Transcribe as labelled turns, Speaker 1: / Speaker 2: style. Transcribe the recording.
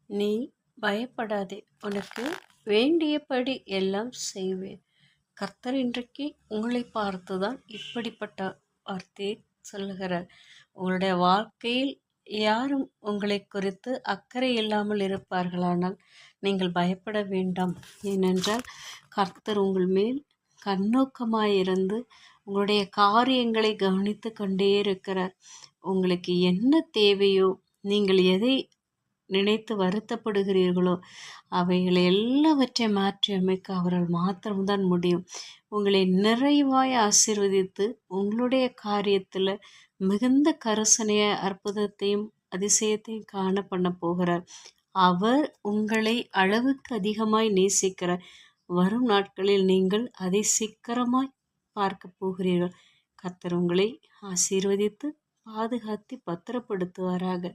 Speaker 1: நீ பயப்படாதே, உனக்கு வேண்டியபடி எல்லாம் செய்வேன். கர்த்தர் இன்றைக்கு உங்களை பார்த்துதான் இப்படிப்பட்ட வார்த்தையை சொல்லுகிறார். உங்களுடைய வாழ்க்கையில் யாரும் உங்களை குறித்து அக்கறை இல்லாமல் இருப்பார்களானால் நீங்கள் பயப்பட வேண்டாம். ஏனென்றால் கர்த்தர் உங்கள் மேல் கண்ணோக்கமாயிருந்து உங்களுடைய காரியங்களை கவனித்து கொண்டே இருக்கிறார். உங்களுக்கு என்ன தேவையோ, நீங்கள் எதை நினைத்து வருத்தப்படுகிறீர்களோ அவைகளை எல்லாவற்றை மாற்றி அமைக்க அவரால் மாத்திரம்தான் முடியும். உங்களை நிறைவாய் ஆசீர்வதித்து உங்களுடைய காரியத்தில் மிகுந்த கரிசனைய அற்புதத்தையும் அதிசயத்தையும் காண பண்ண போகிறார். அவர் உங்களை அளவுக்கு அதிகமாய் நேசிக்கிறார். வரும் நாட்களில் நீங்கள் அதை சீக்கிரமாய் பார்க்க போகிறீர்கள். கர்த்தர் உங்களை ஆசீர்வதித்து பாதுகாத்து பத்திரப்படுத்துவாராக.